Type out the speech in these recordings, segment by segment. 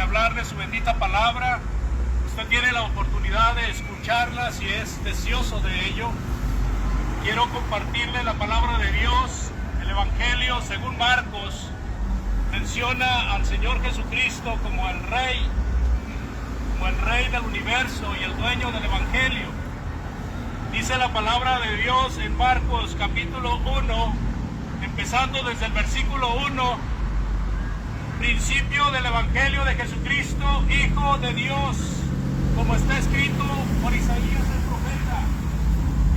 hablar de su bendita palabra. Usted tiene la oportunidad de escucharla si es deseoso de ello. Quiero compartirle la palabra de Dios. El Evangelio, según Marcos, menciona al Señor Jesucristo como el Rey del universo y el dueño del Evangelio. Dice la palabra de Dios en Marcos capítulo 1, empezando desde el versículo 1, principio del Evangelio de Jesucristo, Hijo de Dios, como está escrito por Isaías el profeta.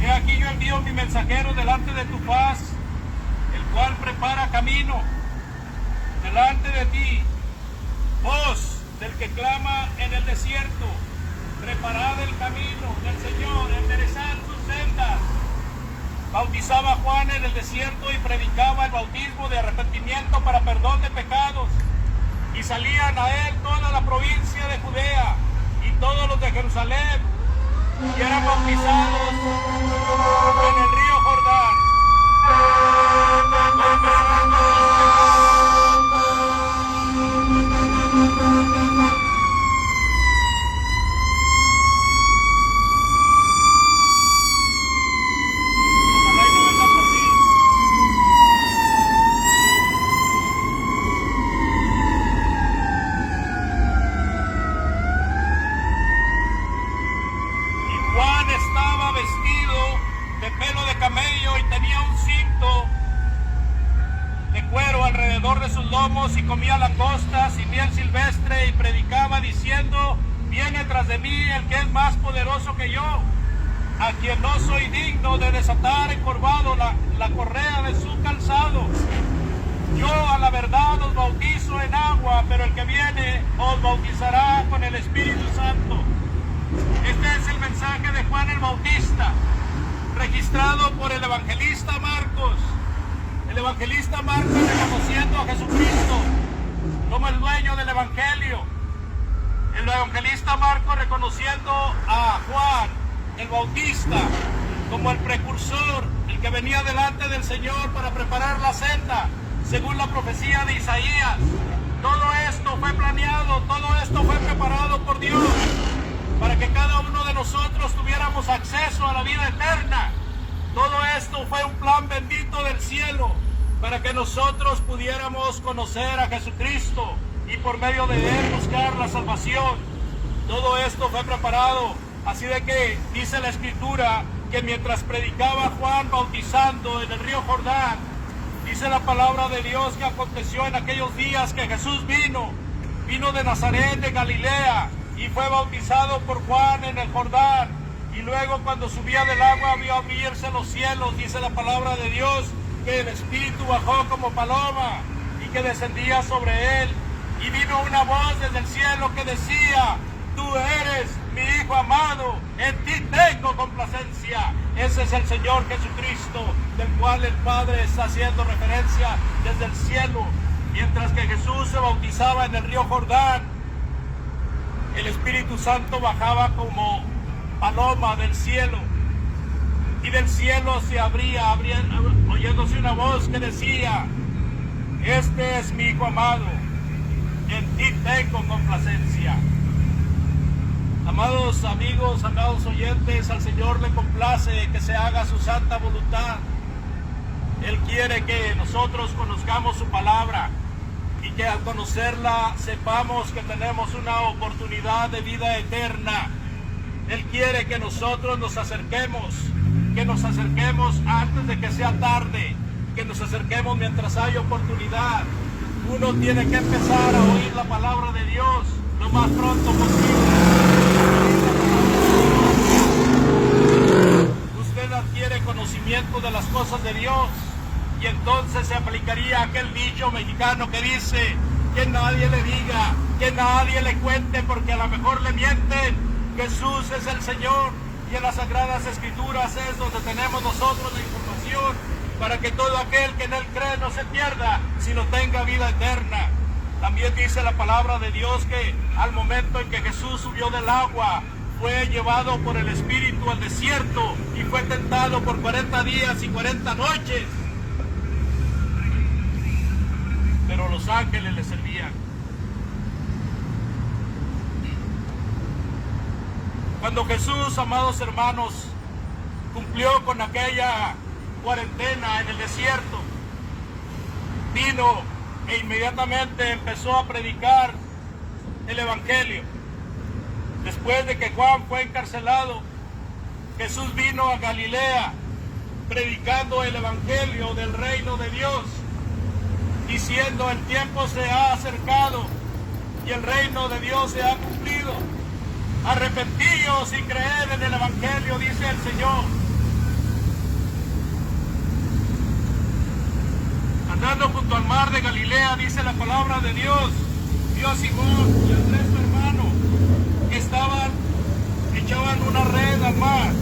He aquí yo envío mi mensajero delante de tu faz, el cual prepara camino delante de ti. Voz del que clama en el desierto, preparad el camino del Señor, enderezad sus sendas. Bautizaba Juan en el desierto y predicaba el bautismo de arrepentimiento para perdón de pecados. Y salían a él toda la provincia de Judea y todos los de Jerusalén, y eran bautizados en el río Jordán. Y comía langostas y miel silvestre y predicaba diciendo: viene tras de mí el que es más poderoso que yo, a quien no soy digno de desatar encorvado la correa de su calzado. Yo a la verdad os bautizo en agua, pero el que viene os bautizará con el Espíritu Santo. Este es el mensaje de Juan el Bautista, registrado por el evangelista Marcos. El evangelista Marcos, reconociendo a Jesucristo como el dueño del Evangelio. El evangelista Marcos reconociendo a Juan el Bautista como el precursor, el que venía delante del Señor para preparar la senda, según la profecía de Isaías. Todo esto fue planeado, todo esto fue preparado por Dios, para que cada uno de nosotros tuviéramos acceso a la vida eterna. Todo esto fue un plan bendito del cielo, para que nosotros pudiéramos conocer a Jesucristo y por medio de Él buscar la salvación. Todo esto fue preparado, así de que dice la Escritura que mientras predicaba Juan bautizando en el río Jordán, dice la palabra de Dios que aconteció en aquellos días que Jesús vino de Nazaret de Galilea y fue bautizado por Juan en el Jordán, y luego cuando subía del agua vio abrirse los cielos, dice la palabra de Dios, que el Espíritu bajó como paloma y que descendía sobre él, y vino una voz desde el cielo que decía: tú eres mi Hijo amado, en ti tengo complacencia. Ese es el Señor Jesucristo, del cual el Padre está haciendo referencia desde el cielo. Mientras que Jesús se bautizaba en el río Jordán, el Espíritu Santo bajaba como paloma del cielo, y del cielo se abría oyéndose una voz que decía: este es mi Hijo amado, en ti tengo complacencia. Amados amigos, amados oyentes, al Señor le complace que se haga su santa voluntad. Él quiere que nosotros conozcamos su palabra y que al conocerla sepamos que tenemos una oportunidad de vida eterna. Él quiere que nosotros nos acerquemos antes de que sea tarde, que nos acerquemos mientras hay oportunidad. Uno tiene que empezar a oír la palabra de Dios lo más pronto posible. Usted adquiere conocimiento de las cosas de Dios y entonces se aplicaría aquel dicho mexicano que dice: que nadie le diga, que nadie le cuente, porque a lo mejor le mienten. Jesús es el Señor, y en las Sagradas Escrituras es donde tenemos nosotros la información para que todo aquel que en Él cree no se pierda, sino tenga vida eterna. También dice la palabra de Dios que al momento en que Jesús subió del agua, fue llevado por el Espíritu al desierto y fue tentado por 40 días y 40 noches. Pero los ángeles le servían. Cuando Jesús, amados hermanos, cumplió con aquella cuarentena en el desierto, vino e inmediatamente empezó a predicar el Evangelio. Después de que Juan fue encarcelado, Jesús vino a Galilea predicando el Evangelio del reino de Dios, diciendo: el tiempo se ha acercado y el reino de Dios se ha cumplido. Arrepentíos y creed en el Evangelio, dice el Señor. Andando junto al mar de Galilea, dice la palabra de Dios, vio a Simón y a Andrés, su hermano, que echaban una red al mar,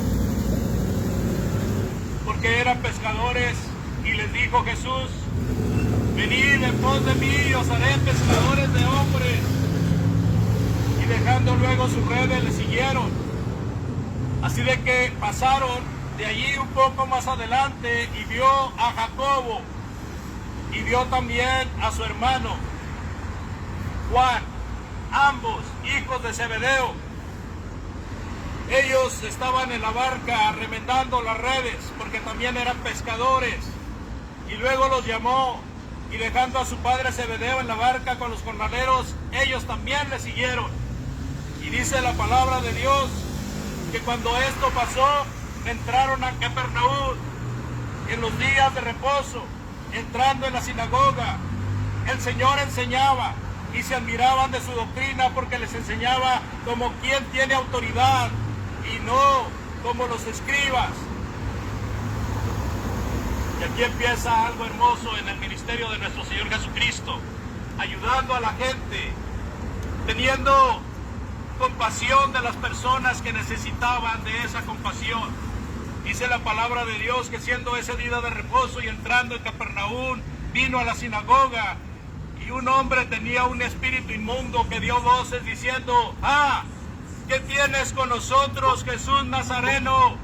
porque eran pescadores, y les dijo Jesús: venid en pos de mí y os haré pescadores de hombres. Y dejando luego sus redes, le siguieron. Así de que pasaron de allí un poco más adelante y vio a Jacobo y vio también a su hermano Juan, ambos hijos de Zebedeo. Ellos estaban en la barca remendando las redes, porque también eran pescadores. Y luego los llamó, y dejando a su padre Zebedeo en la barca con los jornaleros, ellos también le siguieron. Y dice la palabra de Dios que cuando esto pasó, entraron a Capernaum en los días de reposo. Entrando en la sinagoga, el Señor enseñaba, y se admiraban de su doctrina, porque les enseñaba como quien tiene autoridad y no como los escribas. Y aquí empieza algo hermoso en el ministerio de nuestro Señor Jesucristo, ayudando a la gente, teniendo compasión de las personas que necesitaban de esa compasión. Dice la palabra de Dios que siendo ese día de reposo y entrando en Capernaum, vino a la sinagoga, y un hombre tenía un espíritu inmundo que dio voces diciendo: ¡ah! ¿Qué tienes con nosotros, Jesús Nazareno?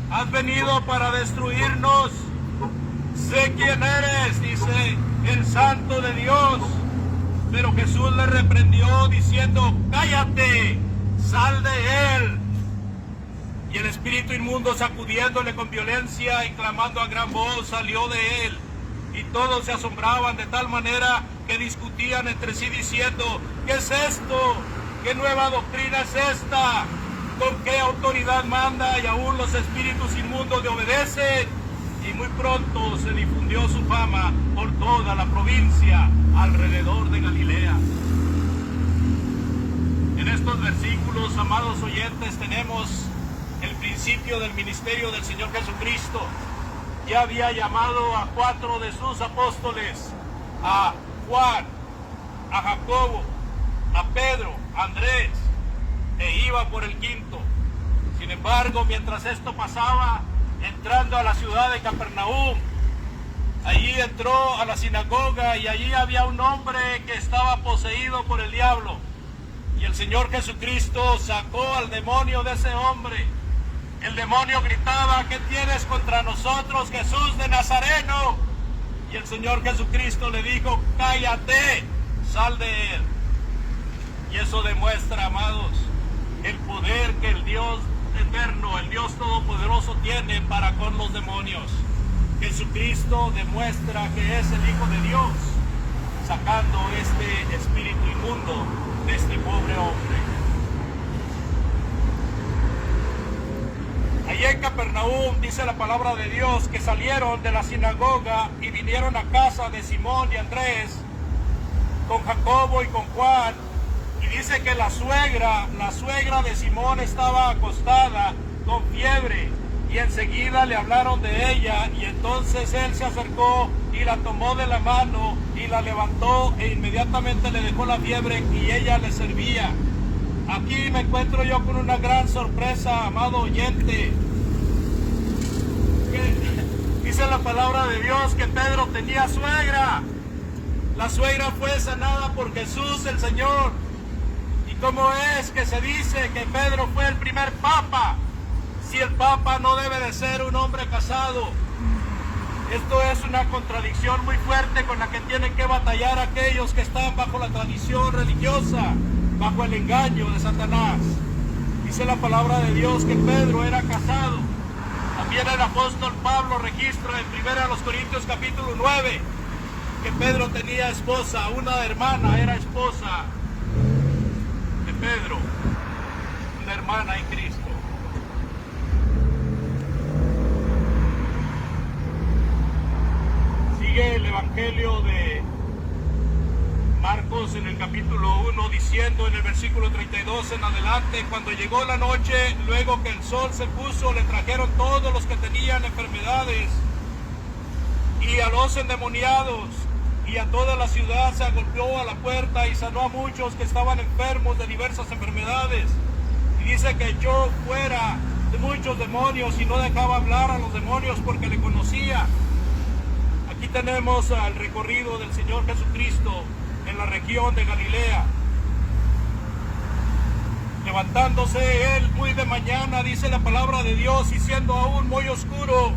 ¿Has venido para destruirnos? Sé quién eres, dice, el Santo de Dios. Pero Jesús le reprendió diciendo: cállate, sal de él. Y el espíritu inmundo, sacudiéndole con violencia y clamando a gran voz, salió de él. Y todos se asombraban de tal manera que discutían entre sí diciendo: ¿qué es esto? ¿Qué nueva doctrina es esta? ¿Con qué autoridad manda? Y aún los espíritus inmundos le obedecen. Y muy pronto se difundió su fama por toda la provincia alrededor de Galilea. En estos versículos, amados oyentes, tenemos el principio del ministerio del Señor Jesucristo. Ya había llamado a 4 de sus apóstoles, a Juan, a Jacobo, a Pedro, a Andrés, e iba por el quinto. Sin embargo, mientras esto pasaba, entrando a la ciudad de Capernaum, allí entró a la sinagoga, y allí había un hombre que estaba poseído por el diablo. Y el Señor Jesucristo sacó al demonio de ese hombre. El demonio gritaba: ¿qué tienes contra nosotros, Jesús de Nazareno? Y el Señor Jesucristo le dijo: cállate, sal de él. Y eso demuestra, amados, el poder que el Dios eterno, el Dios todopoderoso tiene para con los demonios. Jesucristo demuestra que es el Hijo de Dios, sacando este espíritu inmundo de este pobre hombre. Allí en Capernaum, dice la palabra de Dios, que salieron de la sinagoga y vinieron a casa de Simón y Andrés, con Jacobo y con Juan. Y dice que la suegra de Simón estaba acostada con fiebre, y enseguida le hablaron de ella, y entonces él se acercó y la tomó de la mano y la levantó, e inmediatamente le dejó la fiebre y ella le servía. Aquí me encuentro yo con una gran sorpresa, amado oyente. Dice la palabra de Dios que Pedro tenía suegra. La suegra fue sanada por Jesús el Señor. ¿Y cómo es que se dice que Pedro fue el primer papa, si el papa no debe de ser un hombre casado? Esto es una contradicción muy fuerte con la que tienen que batallar aquellos que están bajo la tradición religiosa, bajo el engaño de Satanás. Dice la palabra de Dios que Pedro era casado. También el apóstol Pablo registra en 1 Corintios capítulo 9 que Pedro tenía esposa, una hermana era esposa de Pedro, una hermana en Cristo. Sigue el Evangelio de Marcos en el capítulo 1 diciendo en el versículo 32 en adelante: cuando llegó la noche, luego que el sol se puso, le trajeron todos los que tenían enfermedades y a los endemoniados, y a toda la ciudad se agolpó a la puerta y sanó a muchos que estaban enfermos de diversas enfermedades. Y dice que echó fuera de muchos demonios y no dejaba hablar a los demonios porque le conocía. Aquí tenemos el recorrido del Señor Jesucristo en la región de Galilea. Levantándose él muy de mañana, dice la palabra de Dios, y siendo aún muy oscuro,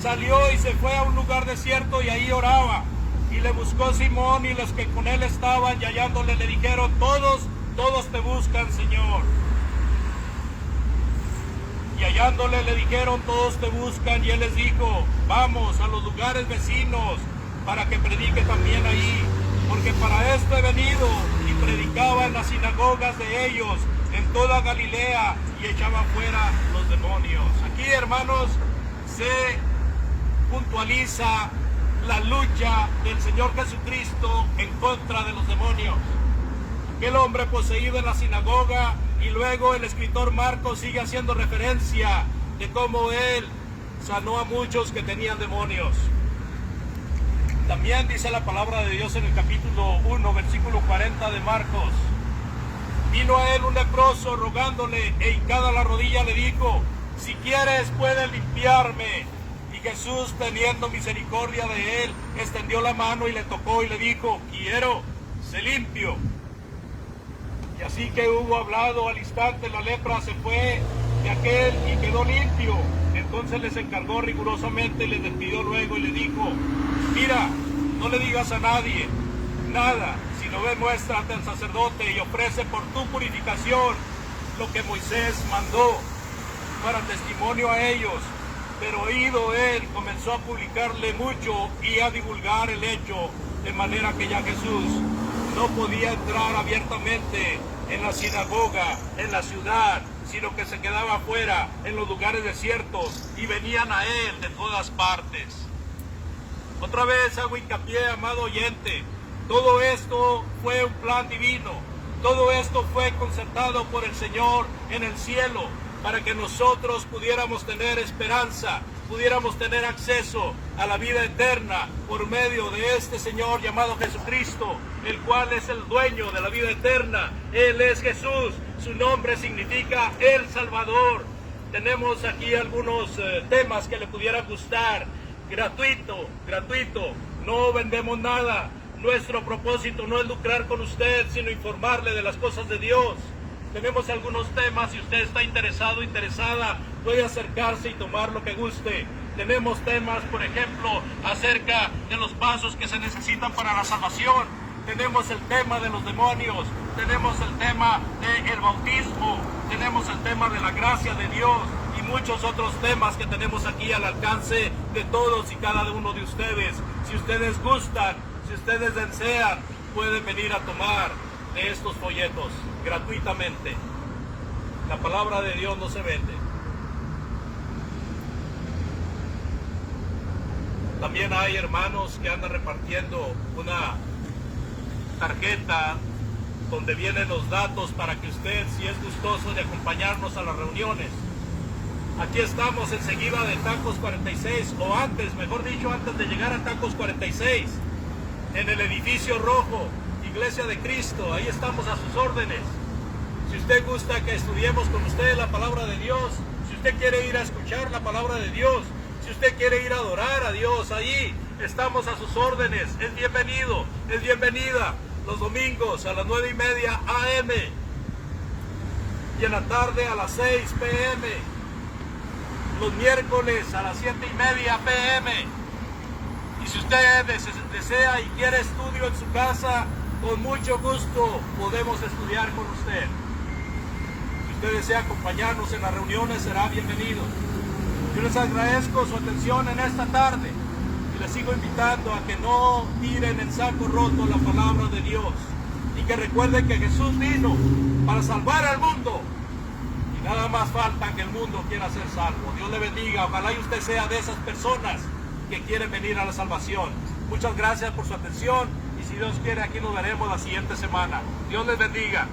salió y se fue a un lugar desierto y ahí oraba. Y le buscó Simón y los que con él estaban, y hallándole le dijeron: todos te buscan, Señor. Y hallándole le dijeron: todos te buscan. Y él les dijo: vamos a los lugares vecinos para que predique también ahí, porque para esto he venido. Y predicaba en las sinagogas de ellos en toda Galilea y echaba fuera los demonios. Aquí, hermanos, se puntualiza la lucha del Señor Jesucristo en contra de los demonios. Aquel hombre poseído en la sinagoga, y luego el escritor Marcos sigue haciendo referencia de cómo él sanó a muchos que tenían demonios. También dice la palabra de Dios en el capítulo 1, versículo 40 de Marcos: vino a él un leproso rogándole, e hincada la rodilla le dijo: si quieres puedes limpiarme. Y Jesús, teniendo misericordia de él, extendió la mano y le tocó y le dijo: quiero, sé limpio. Y así que hubo hablado, al instante la lepra se fue de aquel y quedó limpio. Entonces les encargó rigurosamente y les despidió luego y le dijo: mira, no le digas a nadie nada, sino ve, muéstrate al sacerdote y ofrece por tu purificación lo que Moisés mandó para testimonio a ellos. Pero oído él, comenzó a publicarle mucho y a divulgar el hecho, de manera que ya Jesús no podía entrar abiertamente en la sinagoga, en la ciudad, sino que se quedaba afuera, en los lugares desiertos, y venían a él de todas partes. Otra vez hago hincapié, amado oyente, todo esto fue un plan divino, todo esto fue concertado por el Señor en el cielo, para que nosotros pudiéramos tener esperanza, pudiéramos tener acceso a la vida eterna por medio de este Señor llamado Jesucristo, el cual es el dueño de la vida eterna. Él es Jesús, su nombre significa el Salvador. Tenemos aquí algunos temas que le pudieran gustar. Gratuito, no vendemos nada. Nuestro propósito no es lucrar con usted, sino informarle de las cosas de Dios. Tenemos algunos temas, si usted está interesado, interesada, puede acercarse y tomar lo que guste. Tenemos temas, por ejemplo, acerca de los pasos que se necesitan para la salvación. Tenemos el tema de los demonios, tenemos el tema del bautismo, tenemos el tema de la gracia de Dios y muchos otros temas que tenemos aquí al alcance de todos y cada uno de ustedes. Si ustedes gustan, si ustedes desean, pueden venir a tomar de estos folletos gratuitamente. La palabra de Dios no se vende. También hay hermanos que andan repartiendo una tarjeta donde vienen los datos para que usted, si es gustoso de acompañarnos a las reuniones. Aquí estamos enseguida de Tacos 46, o antes, mejor dicho, antes de llegar a Tacos 46, en el edificio rojo, Iglesia de Cristo. Ahí estamos a sus órdenes. Si usted gusta que estudiemos con usted la palabra de Dios, si usted quiere ir a escuchar la palabra de Dios, si usted quiere ir a adorar a Dios, ahí estamos a sus órdenes. Es bienvenido, es bienvenida. Los domingos a las 9:30 AM y en la tarde a las 6 PM. Los miércoles a las 7:30 PM. Y si usted desea y quiere estudio en su casa, con mucho gusto podemos estudiar con usted. Si usted desea acompañarnos en las reuniones, será bienvenido. Yo les agradezco su atención en esta tarde y les sigo invitando a que no tiren en saco roto la palabra de Dios y que recuerden que Jesús vino para salvar al mundo y nada más falta que el mundo quiera ser salvo. Dios le bendiga, ojalá y usted sea de esas personas que quieren venir a la salvación. Muchas gracias por su atención y si Dios quiere aquí nos veremos la siguiente semana. Dios les bendiga.